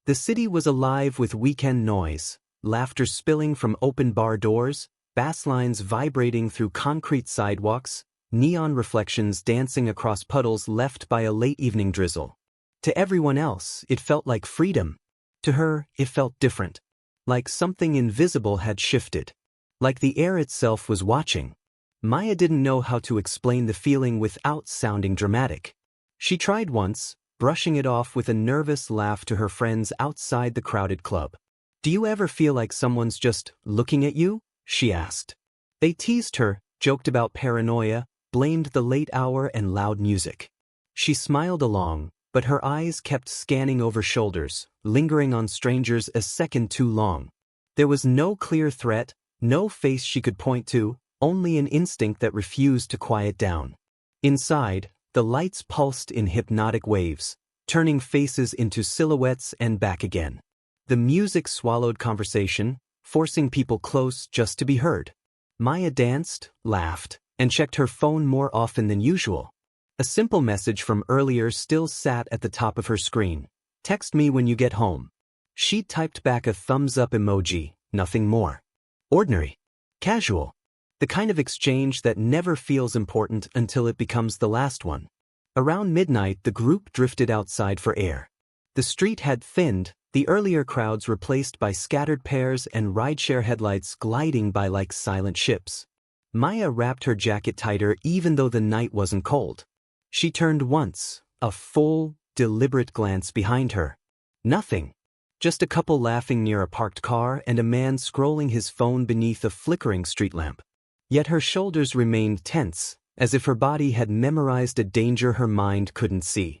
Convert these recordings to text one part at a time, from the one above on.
The city was alive with weekend noise, laughter spilling from open bar doors, bass lines vibrating through concrete sidewalks, neon reflections dancing across puddles left by a late evening drizzle. To everyone else, it felt like freedom. To her, it felt different. Like something invisible had shifted. Like the air itself was watching. Maya didn't know how to explain the feeling without sounding dramatic. She tried once, brushing it off with a nervous laugh to her friends outside the crowded club. "Do you ever feel like someone's just looking at you?" she asked. They teased her, joked about paranoia, blamed the late hour and loud music. She smiled along, but her eyes kept scanning over shoulders, lingering on strangers a second too long. There was no clear threat, no face she could point to, only an instinct that refused to quiet down. Inside, the lights pulsed in hypnotic waves, turning faces into silhouettes and back again. The music swallowed conversation, forcing people close just to be heard. Maya danced, laughed, and checked her phone more often than usual. A simple message from earlier still sat at the top of her screen. "Text me when you get home." She typed back a thumbs-up emoji, nothing more. Ordinary. Casual. The kind of exchange that never feels important until it becomes the last one. Around midnight, the group drifted outside for air. The street had thinned, the earlier crowds replaced by scattered pairs and rideshare headlights gliding by like silent ships. Maya wrapped her jacket tighter even though the night wasn't cold. She turned once, a full, deliberate glance behind her. Nothing. Just a couple laughing near a parked car and a man scrolling his phone beneath a flickering street lamp. Yet her shoulders remained tense, as if her body had memorized a danger her mind couldn't see.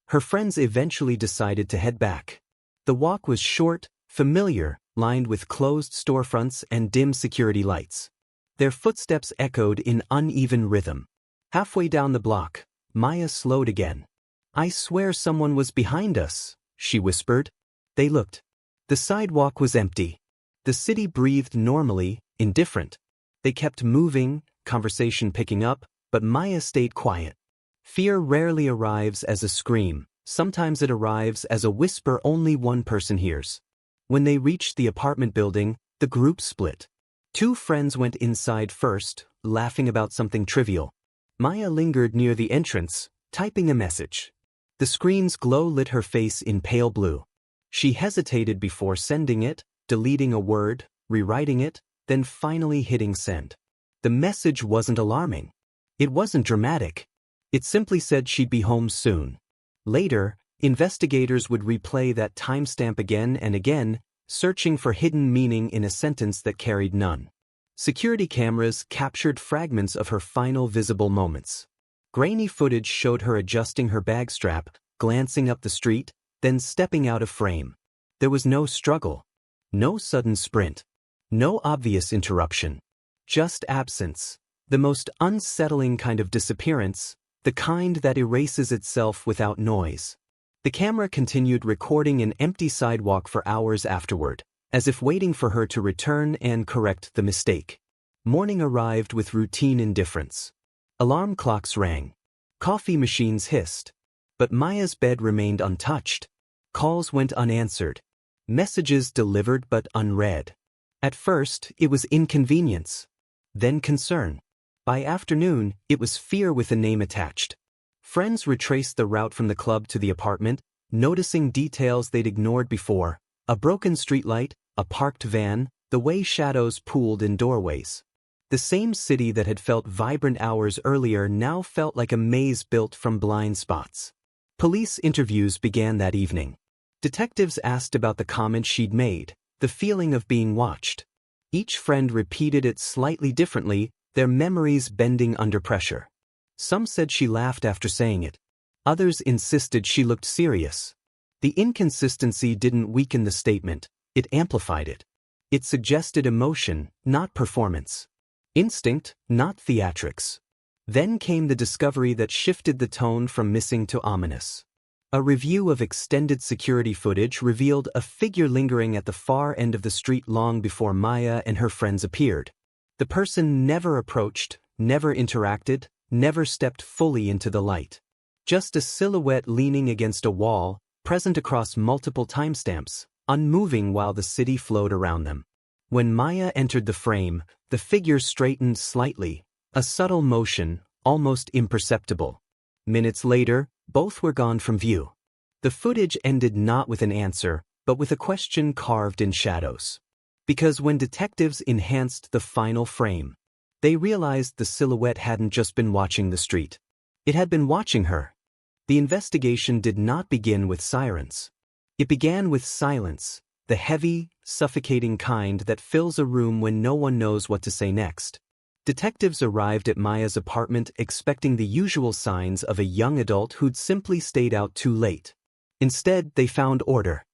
Her friends eventually decided to head back. The walk was short, familiar, lined with closed storefronts and dim security lights. Their footsteps echoed in uneven rhythm. Halfway down the block, Maya slowed again. "I swear someone was behind us," she whispered. They looked. The sidewalk was empty. The city breathed normally, indifferent. They kept moving, conversation picking up, but Maya stayed quiet. Fear rarely arrives as a scream. Sometimes it arrives as a whisper only one person hears. When they reached the apartment building, the group split. Two friends went inside first, laughing about something trivial. Maya lingered near the entrance, typing a message. The screen's glow lit her face in pale blue. She hesitated before sending it, deleting a word, rewriting it, then finally hitting send. The message wasn't alarming. It wasn't dramatic. It simply said she'd be home soon. Later, investigators would replay that timestamp again and again, searching for hidden meaning in a sentence that carried none. Security cameras captured fragments of her final visible moments. Grainy footage showed her adjusting her bag strap, glancing up the street, then stepping out of frame. There was no struggle. No sudden sprint. No obvious interruption. Just absence. The most unsettling kind of disappearance, the kind that erases itself without noise. The camera continued recording an empty sidewalk for hours afterward, as if waiting for her to return and correct the mistake. Morning arrived with routine indifference. Alarm clocks rang. Coffee machines hissed. But Maya's bed remained untouched. Calls went unanswered. Messages delivered but unread. At first, it was inconvenience. Then concern. By afternoon, it was fear with a name attached. Friends retraced the route from the club to the apartment, noticing details they'd ignored before: a broken streetlight, a parked van, the way shadows pooled in doorways. The same city that had felt vibrant hours earlier now felt like a maze built from blind spots. Police interviews began that evening. Detectives asked about the comments she'd made, the feeling of being watched. Each friend repeated it slightly differently, their memories bending under pressure. Some said she laughed after saying it. Others insisted she looked serious. The inconsistency didn't weaken the statement, it amplified it. It suggested emotion, not performance. Instinct, not theatrics. Then came the discovery that shifted the tone from missing to ominous. A review of extended security footage revealed a figure lingering at the far end of the street long before Maya and her friends appeared. The person never approached, never interacted, never stepped fully into the light. Just a silhouette leaning against a wall, present across multiple timestamps, unmoving while the city flowed around them. When Maya entered the frame, the figure straightened slightly, a subtle motion, almost imperceptible. Minutes later, both were gone from view. The footage ended not with an answer, but with a question carved in shadows. Because when detectives enhanced the final frame, they realized the silhouette hadn't just been watching the street. It had been watching her. The investigation did not begin with sirens. It began with silence, the heavy, suffocating kind that fills a room when no one knows what to say next. Detectives arrived at Maya's apartment expecting the usual signs of a young adult who'd simply stayed out too late. Instead, they found order.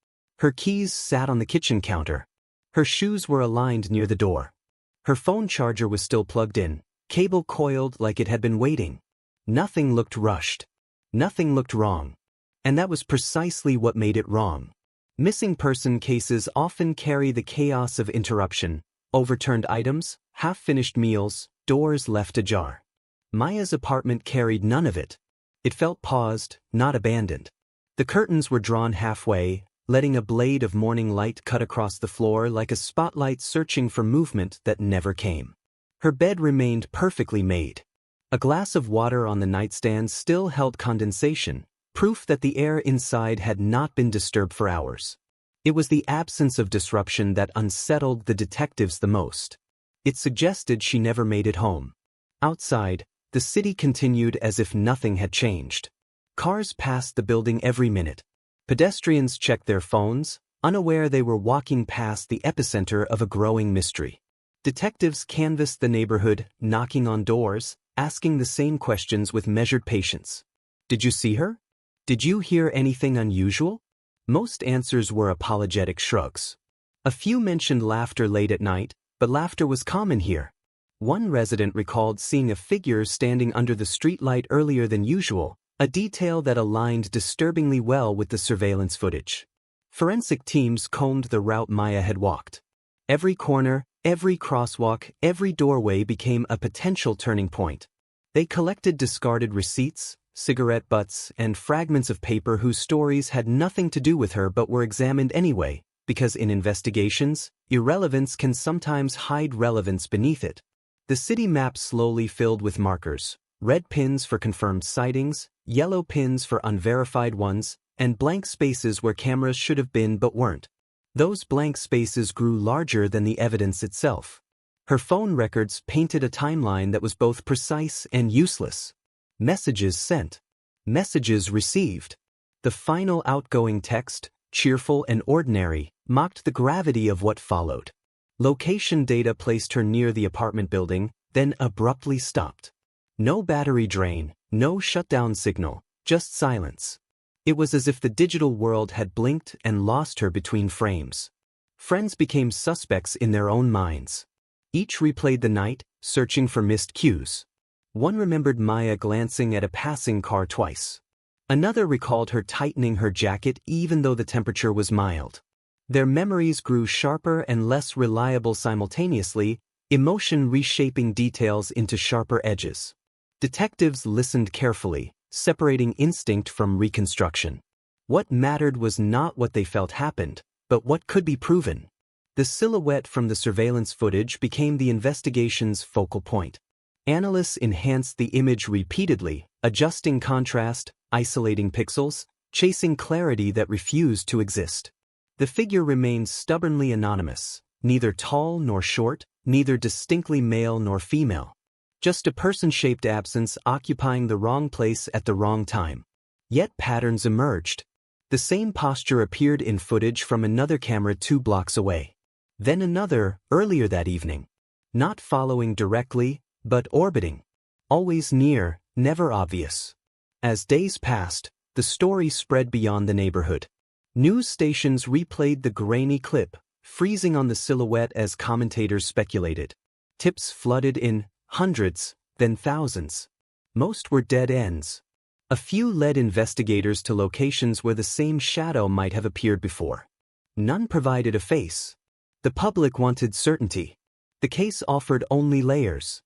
Her keys sat on the kitchen counter. Her shoes were aligned near the door. Her phone charger was still plugged in, cable coiled like it had been waiting. Nothing looked rushed. Nothing looked wrong. And that was precisely what made it wrong. Missing person cases often carry the chaos of interruption, overturned items, half-finished meals, doors left ajar. Maya's apartment carried none of it. It felt paused, not abandoned. The curtains were drawn halfway, letting a blade of morning light cut across the floor like a spotlight searching for movement that never came. Her bed remained perfectly made. A glass of water on the nightstand still held condensation, proof that the air inside had not been disturbed for hours. It was the absence of disruption that unsettled the detectives the most. It suggested she never made it home. Outside, the city continued as if nothing had changed. Cars passed the building every minute. Pedestrians checked their phones, unaware they were walking past the epicenter of a growing mystery. Detectives canvassed the neighborhood, knocking on doors, asking the same questions with measured patience. Did you see her? Did you hear anything unusual? Most answers were apologetic shrugs. A few mentioned laughter late at night, but laughter was common here. One resident recalled seeing a figure standing under the streetlight earlier than usual, a detail that aligned disturbingly well with the surveillance footage. Forensic teams combed the route Maya had walked. Every corner, every crosswalk, every doorway became a potential turning point. They collected discarded receipts, cigarette butts, and fragments of paper whose stories had nothing to do with her but were examined anyway, because in investigations, irrelevance can sometimes hide relevance beneath it. The city map slowly filled with markers, red pins for confirmed sightings, yellow pins for unverified ones, and blank spaces where cameras should have been but weren't. Those blank spaces grew larger than the evidence itself. Her phone records painted a timeline that was both precise and useless. Messages sent. Messages received. The final outgoing text, cheerful and ordinary, mocked the gravity of what followed. Location data placed her near the apartment building, then abruptly stopped. No battery drain, no shutdown signal, just silence. It was as if the digital world had blinked and lost her between frames. Friends became suspects in their own minds. Each replayed the night, searching for missed cues. One remembered Maya glancing at a passing car twice. Another recalled her tightening her jacket even though the temperature was mild. Their memories grew sharper and less reliable simultaneously, emotion reshaping details into sharper edges. Detectives listened carefully, separating instinct from reconstruction. What mattered was not what they felt happened, but what could be proven. The silhouette from the surveillance footage became the investigation's focal point. Analysts enhanced the image repeatedly, adjusting contrast, isolating pixels, chasing clarity that refused to exist. The figure remained stubbornly anonymous, neither tall nor short, neither distinctly male nor female. Just a person-shaped absence occupying the wrong place at the wrong time. Yet patterns emerged. The same posture appeared in footage from another camera 2 blocks away. Then another, earlier that evening. Not following directly, but orbiting. Always near, never obvious. As days passed, the story spread beyond the neighborhood. News stations replayed the grainy clip, freezing on the silhouette as commentators speculated. Tips flooded in, hundreds, then thousands. Most were dead ends. A few led investigators to locations where the same shadow might have appeared before. None provided a face. The public wanted certainty. The case offered only layers.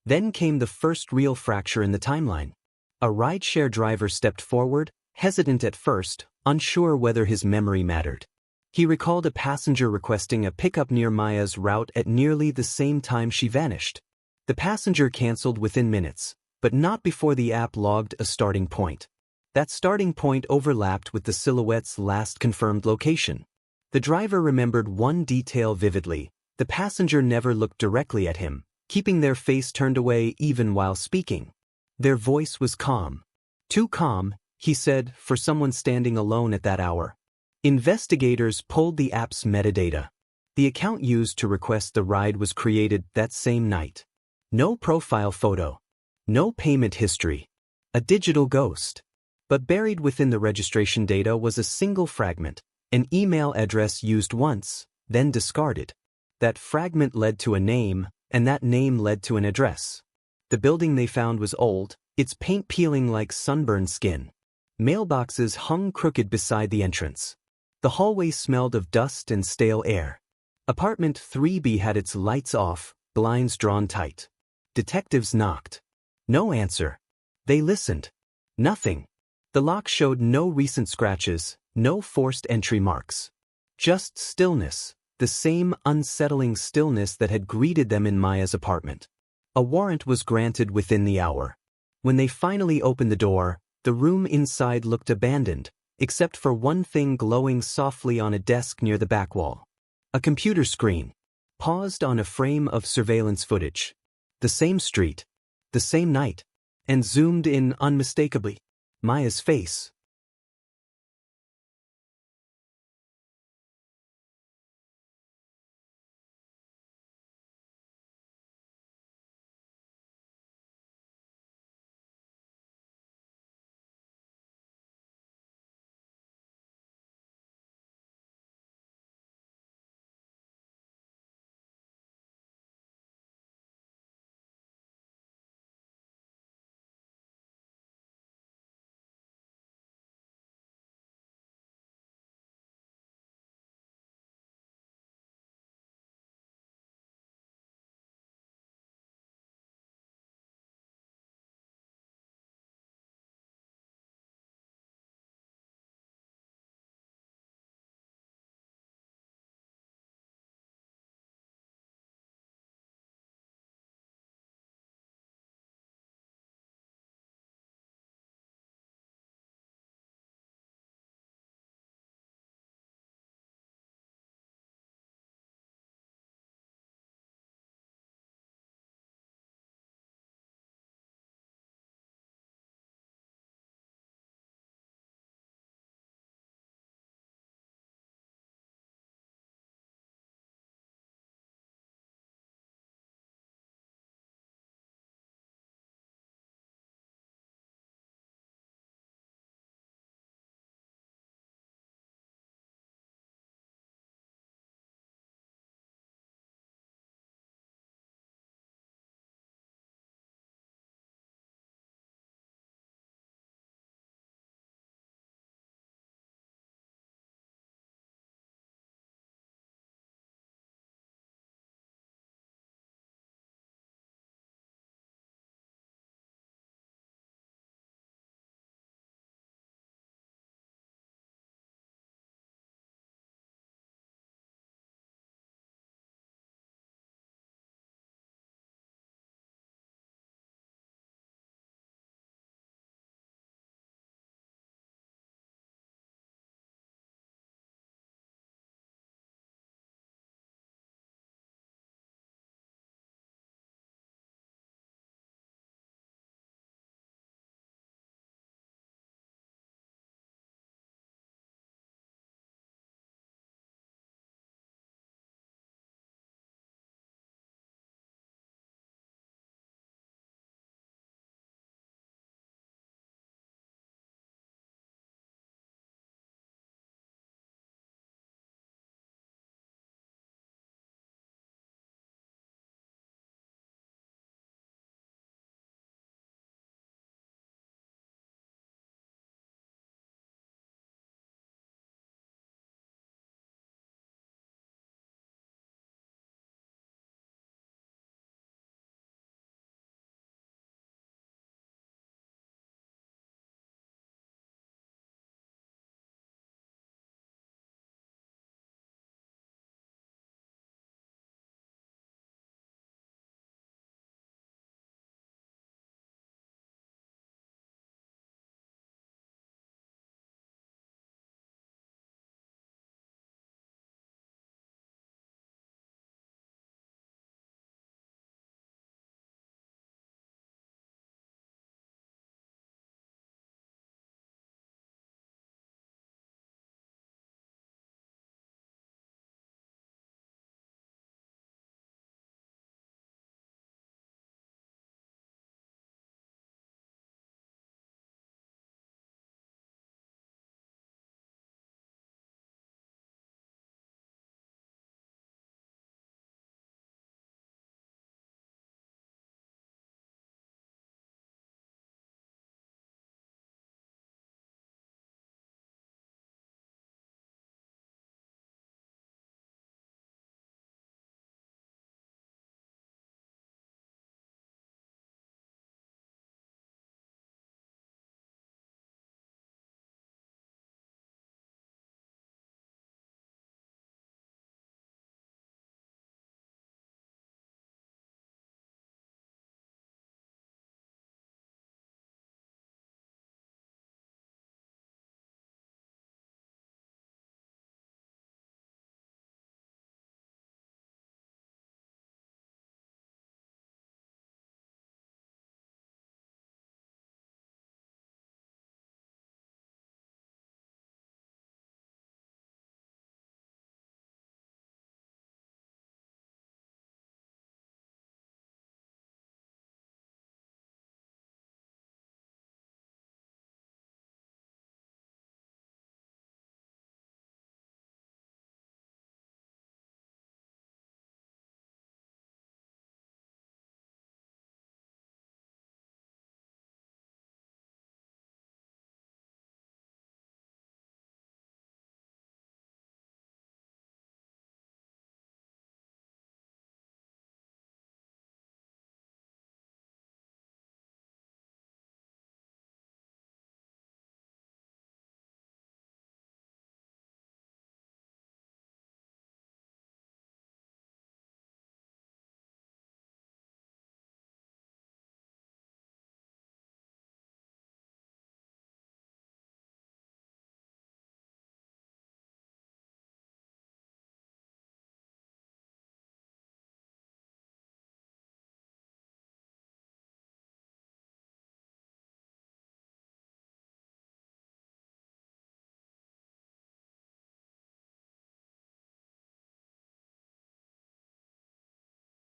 Then came the first real fracture in the timeline. A rideshare driver stepped forward, hesitant at first, unsure whether his memory mattered. He recalled a passenger requesting a pickup near Maya's route at nearly the same time she vanished. The passenger canceled within minutes, but not before the app logged a starting point. That starting point overlapped with the silhouette's last confirmed location. The driver remembered one detail vividly: the passenger never looked directly at him, keeping their face turned away even while speaking. Their voice was calm. Too calm, he said, for someone standing alone at that hour. Investigators pulled the app's metadata. The account used to request the ride was created that same night. No profile photo. No payment history. A digital ghost. But buried within the registration data was a single fragment, an email address used once, then discarded. That fragment led to a name, and that name led to an address. The building they found was old, its paint peeling like sunburned skin. Mailboxes hung crooked beside the entrance. The hallway smelled of dust and stale air. Apartment 3B had its lights off, blinds drawn tight. Detectives knocked. No answer. They listened. Nothing. The lock showed no recent scratches, no forced entry marks. Just stillness, the same unsettling stillness that had greeted them in Maya's apartment. A warrant was granted within the hour. When they finally opened the door, the room inside looked abandoned, except for one thing glowing softly on a desk near the back wall. A computer screen, paused on a frame of surveillance footage. The same street, the same night, and zoomed in unmistakably. Maya's face,